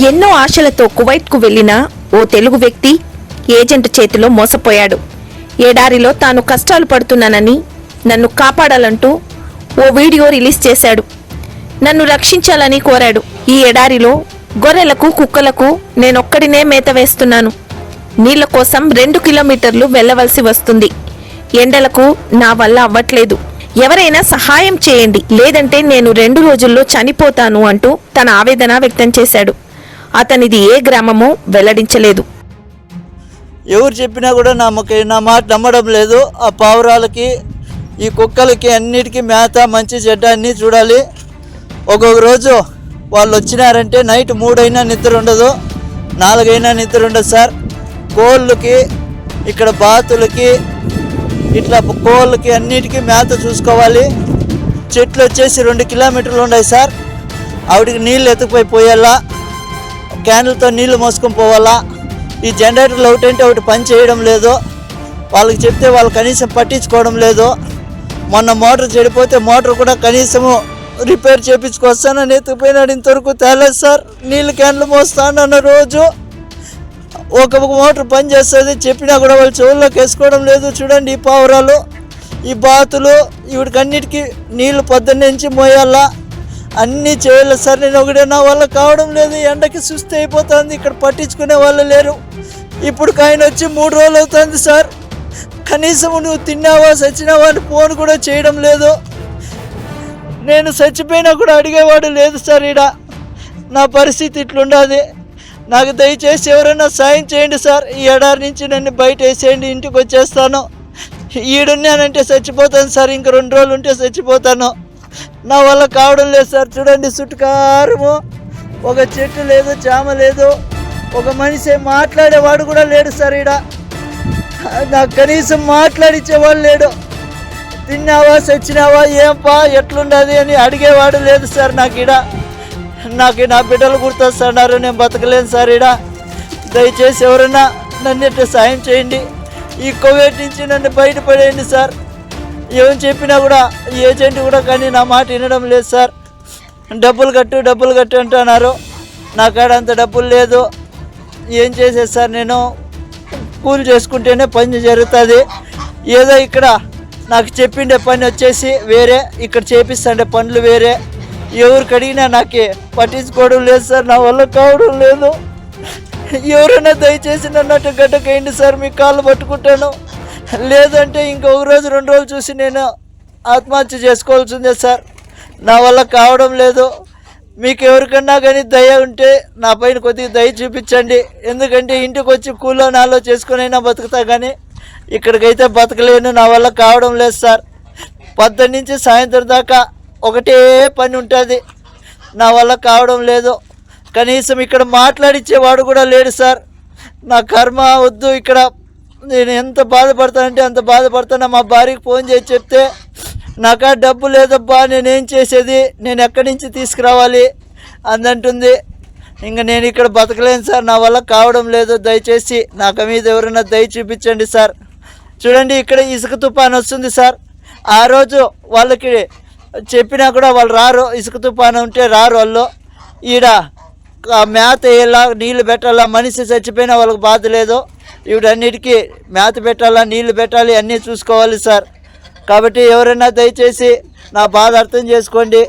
ఎన్నో ఆశలతో కువైట్కు వెళ్లిన ఓ తెలుగు వ్యక్తి ఏజెంట్ చేతిలో మోసపోయాడు. ఎడారిలో తాను కష్టాలు పడుతున్నానని, నన్ను కాపాడాలంటూ ఓ వీడియో రిలీజ్ చేశాడు. నన్ను రక్షించాలని కోరాడు. ఈ ఎడారిలో గొర్రెలకు, కుక్కలకు నేనొక్కడినే మేత వేస్తున్నాను. నీళ్ల కోసం 2 కిలోమీటర్లు వెళ్లవలసి వస్తుంది. ఎండలకు నా వల్ల అవ్వట్లేదు. ఎవరైనా సహాయం చేయండి, లేదంటే నేను 2 రోజుల్లో చనిపోతాను అంటూ తన ఆవేదన వ్యక్తం చేశాడు. అతనిది ఏ గ్రామమో వెల్లడించలేదు. ఎవరు చెప్పినా కూడా నా మాట నమ్మడం లేదు. ఆ పావురాలకి, ఈ కుక్కలకి అన్నిటికీ మేత, మంచి చెడ్డ అన్నీ చూడాలి. ఒక్కొక్క రోజు వాళ్ళు వచ్చినారంటే నైట్ 3 అయినా నిద్ర ఉండదు, 4 అయినా నిద్ర ఉండదు సార్. కోళ్ళకి, ఇక్కడ బాతులకి, ఇట్లా కోళ్ళకి అన్నిటికీ మేత చూసుకోవాలి. చెట్లు వచ్చేసి 2 కిలోమీటర్లు ఉన్నాయి సార్. ఆవిడికి నీళ్ళు ఎత్తుకుపోయి పోయాలా, క్యాన్లతో నీళ్లు మోసుకొని పోవాలా. ఈ జనరేటర్లు ఒకటంటే ఒకటి పని చేయడం లేదు. వాళ్ళకి చెప్తే వాళ్ళు కనీసం పట్టించుకోవడం లేదు. మొన్న మోటార్ చెడిపోతే మోటార్ కూడా కనీసము రిపేర్ చేయించుకొస్తానని ఎత్తుకుపోయినాడు. ఇంతవరకు తేలేదు సార్. నీళ్ళు క్యాన్లు మోస్తానన్న రోజు ఒక మోటార్ పని చేస్తుంది, చెప్పినా కూడా వాళ్ళు చెవుల్లోకి వేసుకోవడం లేదు. చూడండి ఈ పావురాలు, ఈ బాతులు, వీడికి అన్నిటికీ నీళ్లు పొద్దున్నే నుంచి మోయాలా, అన్నీ చేయాలి సార్. నేను ఒకటే నా వల్ల కావడం లేదు. ఎండకి సుస్థి అయిపోతుంది. ఇక్కడ పట్టించుకునే వాళ్ళు లేరు. ఇప్పుడు ఆయన వచ్చి 3 రోజులు అవుతుంది సార్. కనీసం నువ్వు తిన్నావా, చచ్చినావా అని ఫోన్ కూడా చేయడం లేదు. నేను చచ్చిపోయినా కూడా అడిగేవాడు లేదు సార్. ఈడ నా పరిస్థితి ఇట్లుండదు. నాకు దయచేసి ఎవరైనా సాయం చేయండి సార్. ఈ ఎడారి నుంచి నన్ను బయట వేసేయండి, ఇంటికి వచ్చేస్తాను. ఈడున్నానంటే చచ్చిపోతాను సార్. ఇంక 2 రోజులు ఉంటే చచ్చిపోతాను. నా వల్ల కావడం లేదు సార్. చూడండి చుట్టుకారము ఒక చెట్టు లేదు, చామ లేదు, ఒక మనిషి మాట్లాడేవాడు కూడా లేడు సార్. ఈడ నాకు కనీసం మాట్లాడిచ్చేవాడు లేడు. తిన్నావా, చచ్చినావా, ఏంపా, ఎట్లుండదు అని అడిగేవాడు లేదు సార్. నాకు నా బిడ్డలు గుర్తొస్తున్నారు. నేను బతకలేను సార్. ఈడ దయచేసి ఎవరైనా నన్ను సాయం చేయండి. ఈ కోవిడ్ నుంచి నన్ను బయటపడేయండి సార్. ఏం చెప్పినా కూడా ఏజెంట్ కూడా కానీ నా మాట వినడం లేదు సార్. డబ్బులు కట్టు అంటున్నారు. నా కాడ అంత డబ్బులు లేదు. ఏం చేసేది సార్? నేను కూలి చేసుకుంటేనే పని జరుగుతుంది. ఏదో ఇక్కడ నాకు చెప్పిండే పని వచ్చేసి వేరే, ఇక్కడ చేపిస్తాండే పనులు వేరే. ఎవరికి అడిగినా నాకే పట్టించుకోవడం లేదు సార్. నా వల్ల కావడం లేదు. ఎవరైనా దయచేసి నన్ను అటు గడ్డకేయండి సార్. మీ కాళ్ళు పట్టుకుంటాను. లేదంటే ఇంకొక రోజు 2 రోజులు చూసి నేను ఆత్మహత్య చేసుకోవాల్సిందే సార్. నా వల్ల కావడం లేదు. మీకు ఎవరికన్నా కానీ దయ ఉంటే నా పైన కొద్దిగా దయ చూపించండి. ఎందుకంటే ఇంటికి వచ్చి కూలో నాలో చేసుకునైనా బతుకుతా, కానీ ఇక్కడికైతే బతకలేను. నా వల్ల కావడం లేదు సార్. 10 నుంచి సాయంత్రం దాకా ఒకటే పని ఉంటుంది. నా వల్ల కావడం లేదు. కనీసం ఇక్కడ మాట్లాడిచ్చేవాడు కూడా లేడు సార్. నా కర్మ వద్దు. ఇక్కడ నేను ఎంత బాధపడతానంటే అంత బాధపడతాను. మా భార్యకి ఫోన్ చేసి చెప్తే నాకా డబ్బు లేదబ్బా, నేనేం చేసేది, నేను ఎక్కడి నుంచి తీసుకురావాలి అందంటుంది. ఇంకా నేను ఇక్కడ బతకలేను సార్. నా వల్ల కావడం లేదు. దయచేసి నాకు మీద ఎవరైనా దయ చూపించండి సార్. చూడండి ఇక్కడ ఇసుక తుఫాను వస్తుంది సార్. ఆ రోజు వాళ్ళకి చెప్పినా కూడా వాళ్ళు రారు. ఇసుక తుఫాను ఉంటే రారు వాళ్ళు. ఈడ మేత వేయాలా, నీళ్ళు పెట్టాలా. మనిషి చచ్చిపోయినా వాళ్ళకి బాధ లేదు. వీటన్నిటికీ మేత పెట్టాలా, నీళ్లు పెట్టాలి, అన్నీ చూసుకోవాలి సార్. కాబట్టి ఎవరైనా దయచేసి నా బాధ అర్థం చేసుకోండి.